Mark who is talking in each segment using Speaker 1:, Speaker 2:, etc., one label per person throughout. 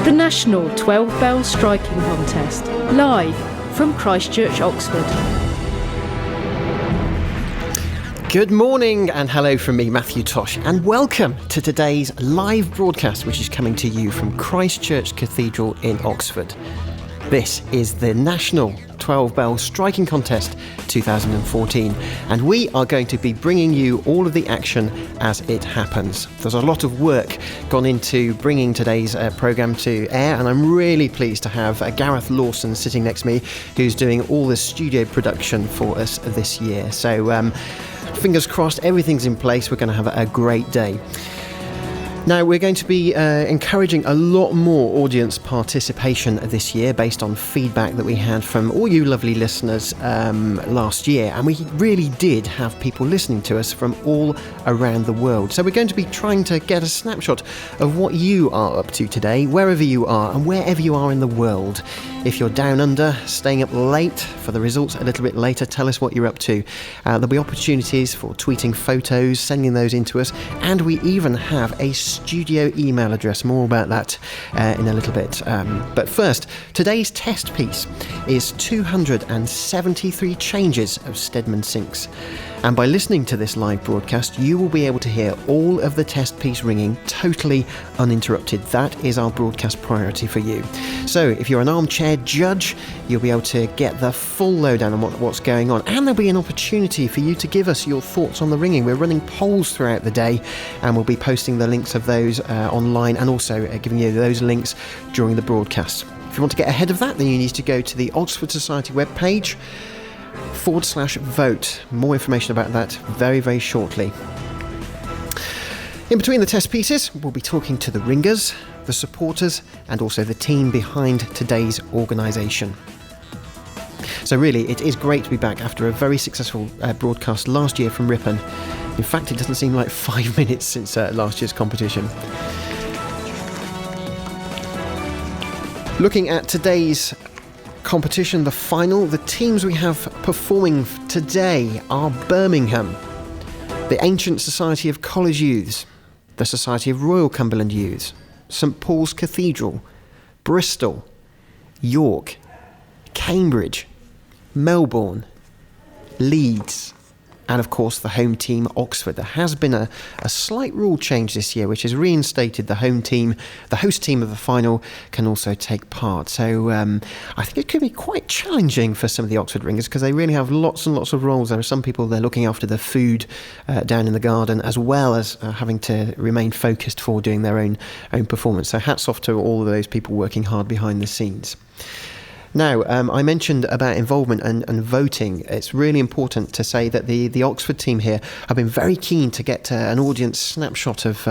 Speaker 1: The National 12 Bell Striking Contest, live from Christchurch, Oxford.
Speaker 2: Good morning and hello from me, Matthew Tosh, and welcome to today's live broadcast, which is coming to you from Christchurch Cathedral in Oxford. This is the National 12 Bell Striking Contest 2014, and we are going to be bringing you all of the action as it happens. There's a lot of work gone into bringing today's programme to air, and I'm really pleased to have Gareth Lawson sitting next to me, who's doing all the studio production for us this year. So fingers crossed, everything's in place. We're going to have a great day. Now, we're going to be encouraging a lot more audience participation this year based on feedback that we had from all you lovely listeners last year. And we really did have people listening to us from all around the world. So we're going to be trying to get a snapshot of what you are up to today, wherever you are and wherever you are in the world. If you're down under, staying up late for the results a little bit later, tell us what you're up to. There'll be opportunities for tweeting photos, sending those in to us, and we even have a studio email address. More about that in a little bit. But first, today's test piece is 273 changes of Stedman sinks. And by listening to this live broadcast, you will be able to hear all of the test piece ringing totally uninterrupted. That is our broadcast priority for you. So if you're an armchair judge, you'll be able to get the full lowdown on what's going on. And there'll be an opportunity for you to give us your thoughts on the ringing. We're running polls throughout the day, and we'll be posting the links of those online, and also giving you those links during the broadcast. If you want to get ahead of that, then you need to go to the Oxford Society webpage /vote. More information about that very, very shortly. In between the test pieces, we'll be talking to the ringers, the supporters, and also the team behind today's organisation. So really, it is great to be back after a very successful broadcast last year from Ripon. In fact, it doesn't seem like 5 minutes since last year's competition. Looking at today's competition, the final, the teams we have performing today are Birmingham, the Ancient Society of College Youths, the Society of Royal Cumberland Youths, St Paul's Cathedral, Bristol, York, Cambridge, Melbourne, Leeds, and of course the home team Oxford. There has been a slight rule change this year, which has reinstated the home team, the host team of the final, can also take part. So I think it could be quite challenging for some of the Oxford ringers, because they really have lots and lots of roles. There are some people, they're looking after the food down in the garden, as well as having to remain focused for doing their own performance. So hats off to all of those people working hard behind the scenes. Now, I mentioned about involvement and voting. It's really important to say that the Oxford team here have been very keen to get an audience snapshot of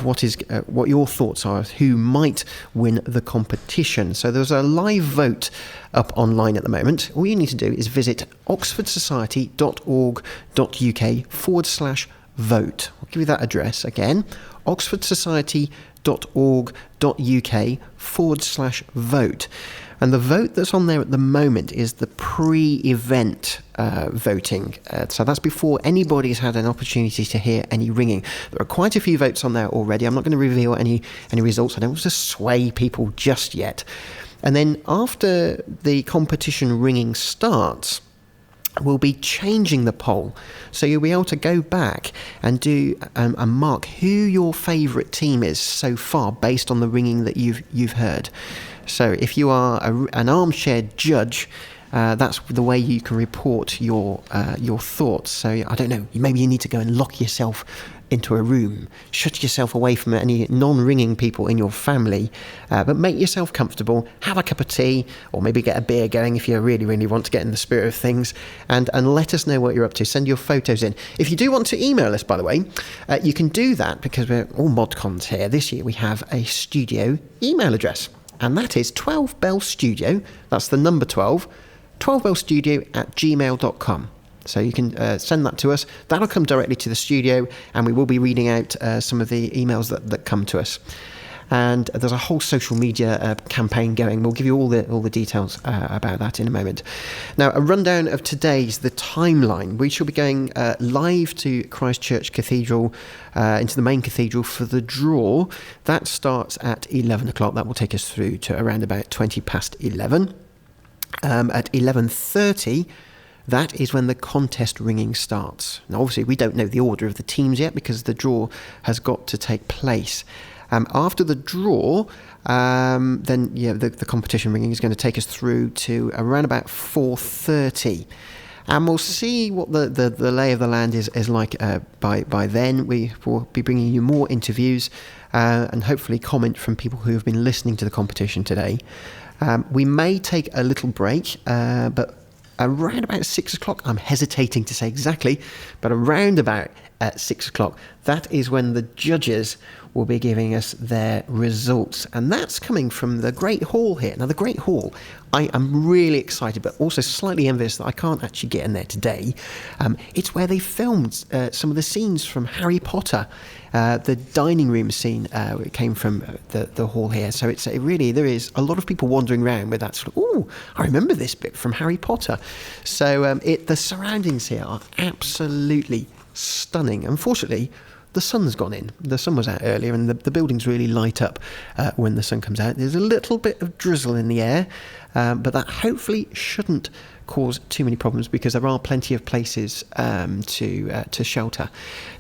Speaker 2: what your thoughts are, who might win the competition. So there's a live vote up online at the moment. All you need to do is visit oxfordsociety.org.uk/vote. I'll give you that address again, oxfordsociety.org.uk/vote. And the vote that's on there at the moment is the pre-event voting. So that's before anybody's had an opportunity to hear any ringing. There are quite a few votes on there already. I'm not going to reveal any results. I don't want to sway people just yet. And then after the competition ringing starts, we'll be changing the poll. So you'll be able to go back and do a mark who your favourite team is so far based on the ringing that you've heard. So if you are an armchair judge, that's the way you can report your thoughts. So I don't know, maybe you need to go and lock yourself into a room, shut yourself away from any non-ringing people in your family, but make yourself comfortable, have a cup of tea, or maybe get a beer going if you really, really want to get in the spirit of things, and let us know what you're up to. Send your photos in. If you do want to email us, by the way, you can do that, because we're all modcons here. This year we have a studio email address, and that is 12bellstudio, that's the number 12, 12bellstudio@gmail.com. So you can send that to us. That'll come directly to the studio, and we will be reading out some of the emails that come to us. and there's a whole social media campaign going. We'll give you all the details about that in a moment. Now, a rundown of the timeline. We shall be going live to Christchurch Cathedral, into the main cathedral for the draw. That starts at 11 o'clock. That will take us through to around about 20 past 11. At 11:30, that is when the contest ringing starts. Now, obviously, we don't know the order of the teams yet because the draw has got to take place. After the draw, then the competition ringing is going to take us through to around about 4:30. And we'll see what the lay of the land is like by then. We will be bringing you more interviews and hopefully comment from people who have been listening to the competition today. We may take a little break, but around about 6 o'clock, I'm hesitating to say exactly, but around about at 6 o'clock, that is when the judges will be giving us their results. And that's coming from the Great Hall here. Now, the Great Hall, I am really excited, but also slightly envious that I can't actually get in there today. It's where they filmed some of the scenes from Harry Potter. The dining room scene came from the hall here. So there is a lot of people wandering around with that sort of, oh, I remember this bit from Harry Potter. So the surroundings here are absolutely stunning. Unfortunately, the sun's gone in. The sun was out earlier and the buildings really light up when the sun comes out. There's a little bit of drizzle in the air, but that hopefully shouldn't cause too many problems because there are plenty of places to shelter.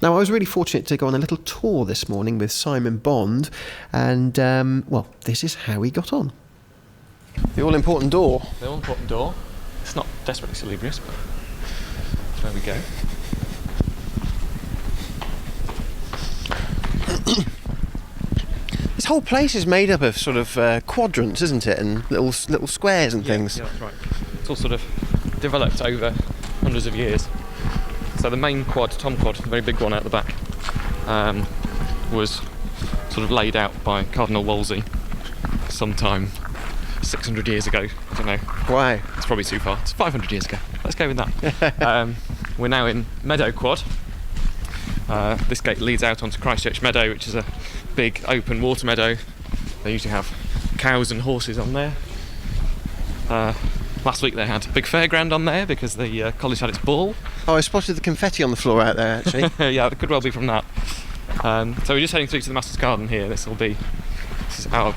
Speaker 2: Now, I was really fortunate to go on a little tour this morning with Simon Bond, and this is how we got on. The all-important door.
Speaker 3: The all-important door. It's not desperately salubrious, but there we go.
Speaker 2: This whole place is made up of sort of quadrants, isn't it, and little squares and things.
Speaker 3: Yeah, that's right. It's all sort of developed over hundreds of years. So the main quad, Tom Quad, a very big one out the back, was sort of laid out by Cardinal Wolsey sometime 600 years ago. I don't know.
Speaker 2: Wow.
Speaker 3: It's probably too far. It's 500 years ago. Let's go with that. We're now in Meadow Quad. This gate leads out onto Christchurch Meadow, which is a big open water meadow. They usually have cows and horses on there. Last week they had a big fairground on there because the college had its ball.
Speaker 2: Oh, I spotted the confetti on the floor out there, actually.
Speaker 3: Yeah, it could well be from that. So we're just heading through to the Master's Garden here. This is our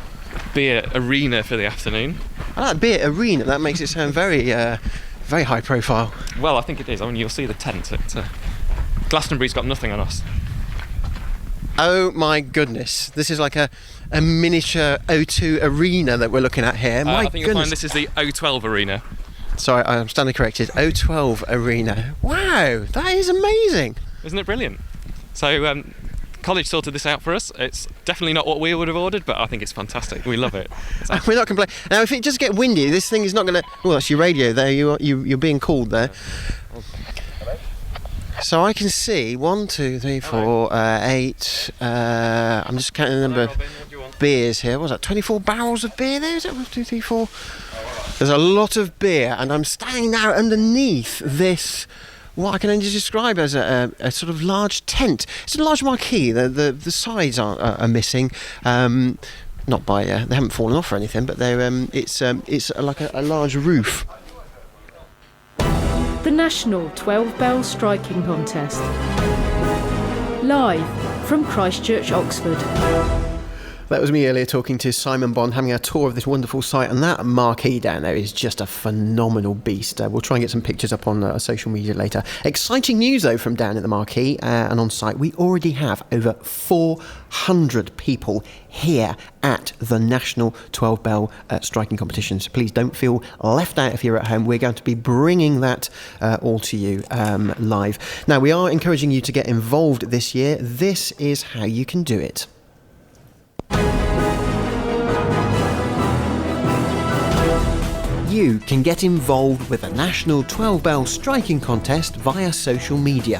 Speaker 3: beer arena for the afternoon.
Speaker 2: I like beer arena. That makes it sound very high profile.
Speaker 3: Well, I think it is. I mean, you'll see the tent. Glastonbury's got nothing on us.
Speaker 2: Oh my goodness, this is like a miniature O2 arena that we're looking at here.
Speaker 3: I think you'll find this is the O12 arena.
Speaker 2: Sorry, I'm standing corrected. O12 arena. Wow, that is amazing.
Speaker 3: Isn't it brilliant? So college sorted this out for us. It's definitely not what we would have ordered, but I think it's fantastic. We love it.
Speaker 2: We're not complaining. Now, if it just get windy, this thing is not going to... Oh, that's your radio there. You're being called there. So I can see 1, 2, 3, 4, 8. I'm just counting the number of beers here. What was that? 24 barrels of beer there? Is that 1, 2, 3, 4? There's a lot of beer, and I'm standing now underneath this, what I can only describe as a sort of large tent. It's a large marquee. The sides are missing. Not by they haven't fallen off or anything, but they're it's like a large roof.
Speaker 1: The National 12-Bell Striking Contest. Live from Christchurch, Oxford.
Speaker 2: That was me earlier talking to Simon Bond, having a tour of this wonderful site, and that marquee down there is just a phenomenal beast. We'll try and get some pictures up on social media later. Exciting news, though, from down at the marquee and on site. We already have over 400 people here at the National 12-Bell Striking Competition. So please don't feel left out if you're at home. We're going to be bringing that all to you live. Now, we are encouraging you to get involved this year. This is how you can do it. You can get involved with the National 12-Bell Striking Contest via social media.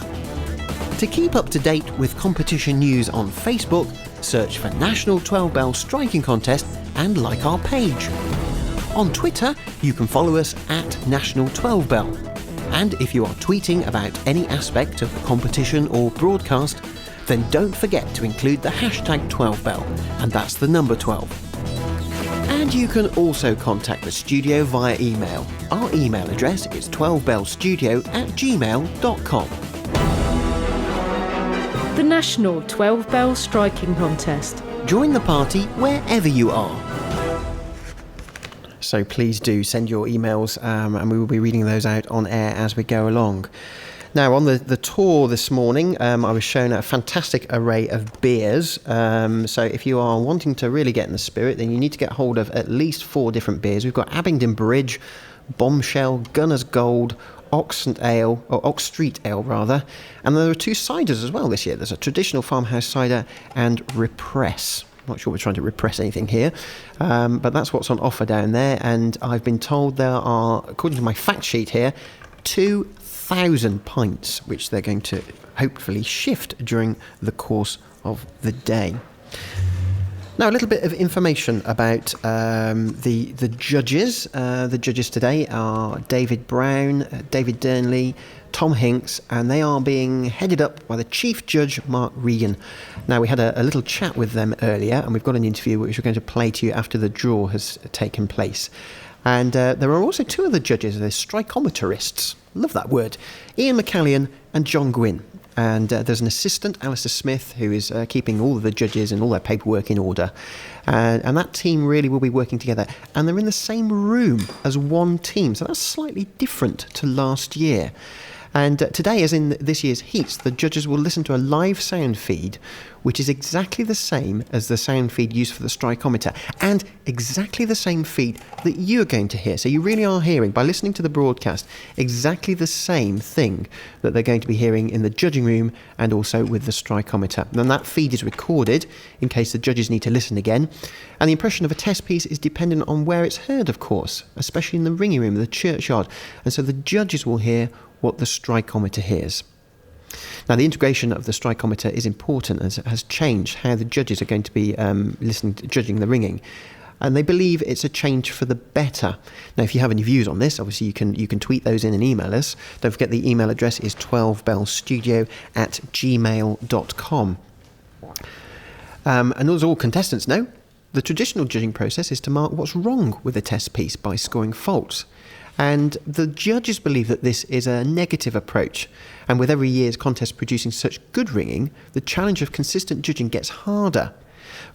Speaker 2: To keep up to date with competition news on Facebook, search for National 12-Bell Striking Contest and like our page. On Twitter, you can follow us at National 12-Bell. And if you are tweeting about any aspect of the competition or broadcast, then don't forget to include the hashtag 12bell, and that's the number 12. And you can also contact the studio via email. Our email address is 12bellstudio@gmail.com.
Speaker 1: The National 12 Bell Striking Contest.
Speaker 2: Join the party wherever you are. So please do send your emails, and we will be reading those out on air as we go along. Now, on the tour this morning, I was shown a fantastic array of beers. So if you are wanting to really get in the spirit, then you need to get hold of at least 4 different beers. We've got Abingdon Bridge, Bombshell, Gunner's Gold, Ox Street Ale, and there are 2 ciders as well this year. There's a traditional farmhouse cider and Repress. Not sure we're trying to repress anything here, but that's what's on offer down there. And I've been told there are, according to my fact sheet here, 2,000 pints, which they're going to hopefully shift during the course of the day. Now, a little bit of information about the judges. The judges today are David Brown, David Durnley, Tom Hinks, and they are being headed up by the Chief Judge, Mark Regan. Now, we had a little chat with them earlier, and we've got an interview which we're going to play to you after the draw has taken place. And there are also 2 other judges, they're strikometerists. Love that word. Ian McCallion and John Gwynn. And there's an assistant, Alistair Smith, who is keeping all of the judges and all their paperwork in order. And that team really will be working together. And they're in the same room as one team. So that's slightly different to last year. And today, as in this year's heats, the judges will listen to a live sound feed, which is exactly the same as the sound feed used for the strikometer, and exactly the same feed that you're going to hear. So you really are hearing, by listening to the broadcast, exactly the same thing that they're going to be hearing in the judging room and also with the strikometer. And that feed is recorded in case the judges need to listen again. And the impression of a test piece is dependent on where it's heard, of course, especially in the ringing room, the churchyard. And so the judges will hear what the strikometer hears. Now, the integration of the strikometer is important as it has changed how the judges are going to be judging the ringing. And they believe it's a change for the better. Now, if you have any views on this, obviously you can tweet those in and email us. Don't forget the email address is 12bellstudio@gmail.com. And as all contestants know, the traditional judging process is to mark what's wrong with a test piece by scoring faults. And the judges believe that this is a negative approach. And with every year's contest producing such good ringing, the challenge of consistent judging gets harder.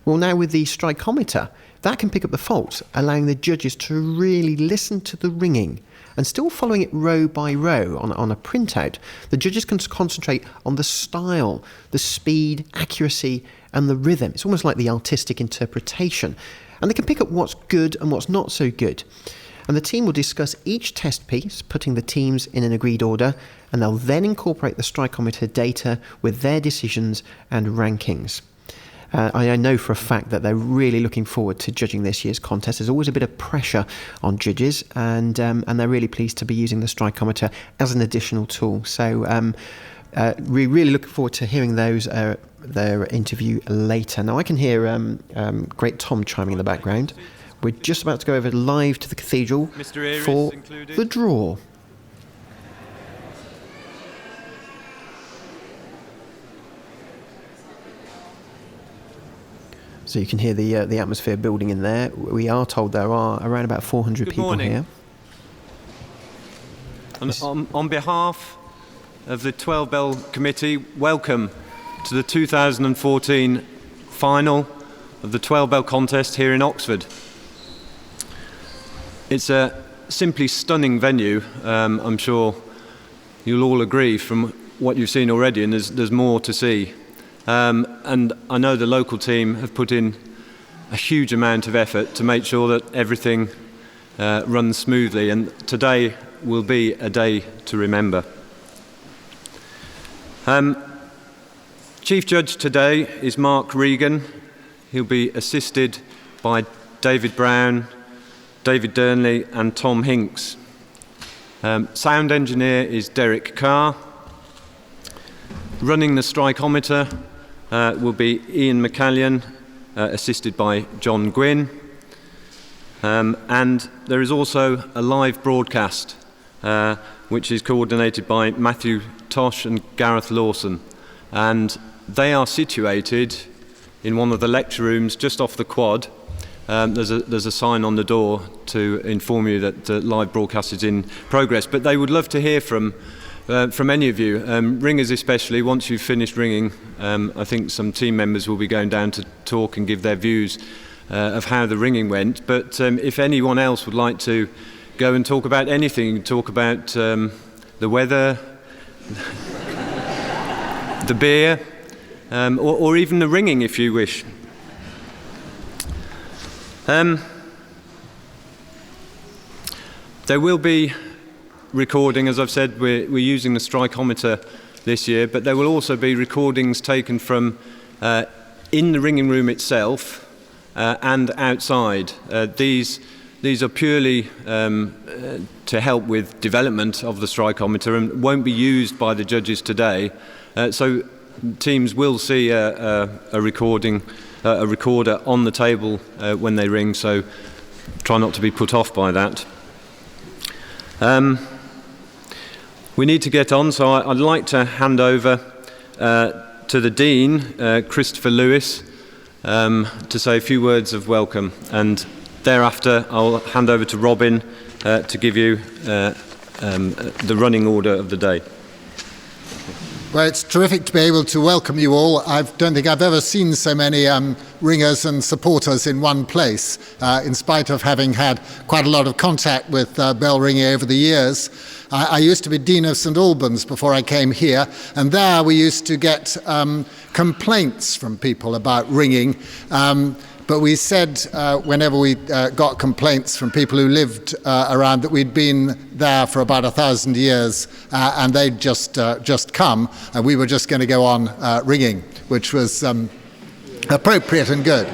Speaker 2: Well, now with the strikometer, that can pick up the faults, allowing the judges to really listen to the ringing. And still following it row by row on a printout, the judges can concentrate on the style, the speed, accuracy, and the rhythm. It's almost like the artistic interpretation. And they can pick up what's good and what's not so good. And the team will discuss each test piece, putting the teams in an agreed order, and they'll then incorporate the strikometer data with their decisions and rankings. I know for a fact that they're really looking forward to judging this year's contest. There's always a bit of pressure on judges, and they're really pleased to be using the strikometer as an additional tool. So we're really looking forward to hearing their interview later. Now, I can hear great Tom chiming in the background. We're just about to go over live to the cathedral for the draw. So you can hear the atmosphere building in there. We are told there are around about 400 people here.
Speaker 4: On behalf of the 12 Bell Committee, welcome to the 2014 final of the 12 Bell contest here in Oxford. It's a simply stunning venue. I'm sure you'll all agree from what you've seen already, and there's more to see. And I know the local team have put in a huge amount of effort to make sure that everything runs smoothly, and today will be a day to remember. Chief Judge today is Mark Regan. He'll be assisted by David Brown, David Durnley and Tom Hinks. Sound engineer is Derek Carr. Running the strikometer will be Ian McCallion, assisted by John Gwynn. And there is also a live broadcast, which is coordinated by Matthew Tosh and Gareth Lawson. And they are situated in one of the lecture rooms just off the quad. There's a sign on the door to inform you that the live broadcast is in progress. But they would love to hear from any of you, ringers especially. Once you've finished ringing, I think some team members will be going down to talk and give their views of how the ringing went. But if anyone else would like to go and talk about anything, talk about the weather, the beer, or even the ringing if you wish. There will be recording, as I've said, we're using the Strikeometer this year, but there will also be recordings taken from in the ringing room itself and outside. These are purely to help with development of the Strikeometer and won't be used by the judges today. So teams will see a recorder on the table when they ring, so try not to be put off by that. We need to get on, so I'd like to hand over to the Dean, Christopher Lewis, to say a few words of welcome, and thereafter I'll hand over to Robin to give you the running order of the day.
Speaker 5: Well, it's terrific to be able to welcome you all. I don't think I've ever seen so many ringers and supporters in one place, in spite of having had quite a lot of contact with bell ringing over the years. I used to be Dean of St Albans before I came here, and there we used to get complaints from people about ringing. But we said whenever we got complaints from people who lived around that we'd been there for about 1,000 years and they'd just come and we were just going to go on ringing, which was appropriate and good.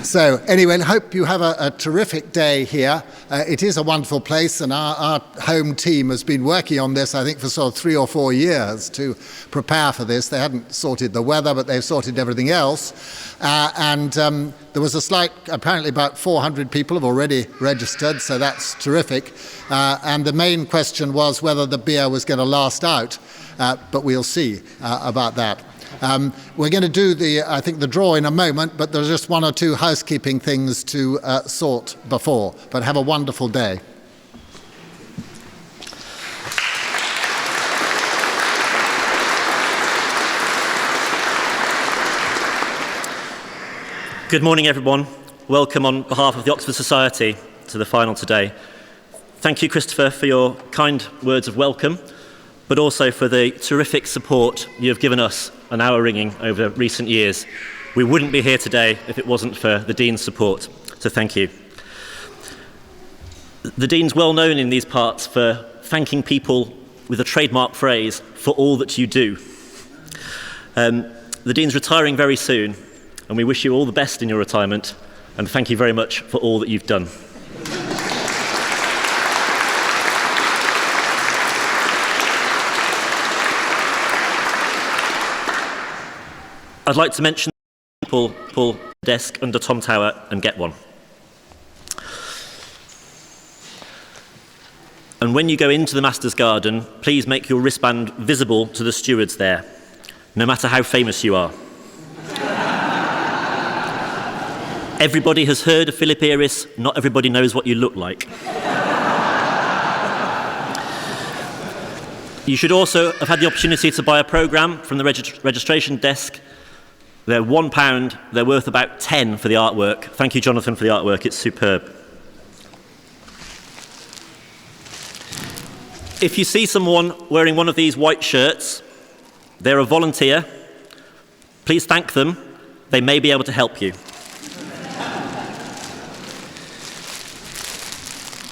Speaker 5: So anyway, I hope you have a terrific day here. It is a wonderful place, and our home team has been working on this, I think, for sort of 3 or 4 years to prepare for this. They hadn't sorted the weather, but they've sorted everything else. And there was apparently about 400 people have already registered, so that's terrific. And the main question was whether the beer was going to last out, but we'll see about that. We're going to do the draw in a moment, but there's just 1 or 2 housekeeping things to sort before. But have a wonderful day.
Speaker 6: Good morning, everyone. Welcome on behalf of the Oxford Society to the final today. Thank you, Christopher, for your kind words of welcome, but also for the terrific support you have given us on our ringing over recent years. We wouldn't be here today if it wasn't for the Dean's support, so thank you. The Dean's well known in these parts for thanking people with a trademark phrase, for all that you do. The Dean's retiring very soon, and we wish you all the best in your retirement, and thank you very much for all that you've done. I'd like to mention pull the desk under Tom Tower and get one. And when you go into the Master's Garden, please make your wristband visible to the stewards there, no matter how famous you are. Everybody has heard of Philip Eris, not everybody knows what you look like. You should also have had the opportunity to buy a programme from the registration desk. They're £1, they're worth about 10 for the artwork. Thank you, Jonathan, for the artwork, it's superb. If you see someone wearing one of these white shirts, they're a volunteer. Please thank them, they may be able to help you.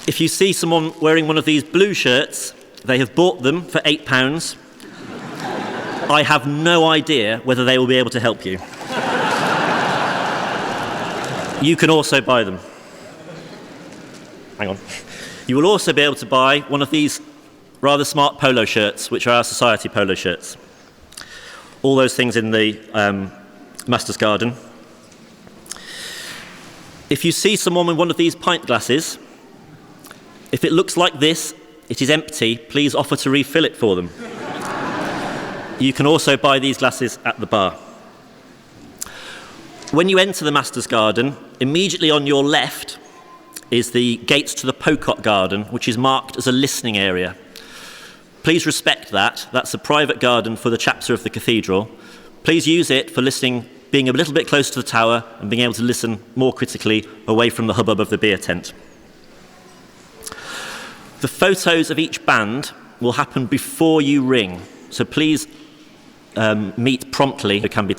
Speaker 6: If you see someone wearing one of these blue shirts, they have bought them for £8. I have no idea whether they will be able to help you. You can also buy them. Hang on. You will also be able to buy one of these rather smart polo shirts, which are our society polo shirts. All those things in the Master's Garden. If you see someone with one of these pint glasses, if it looks like this, it is empty, please offer to refill it for them. You can also buy these glasses at the bar. When you enter the Master's Garden, immediately on your left is the gates to the Pocock Garden, which is marked as a listening area. Please respect that. That's a private garden for the chapter of the cathedral. Please use it for listening, being a little bit closer to the tower and being able to listen more critically away from the hubbub of the beer tent. The photos of each band will happen before you ring, so please meet promptly. It can be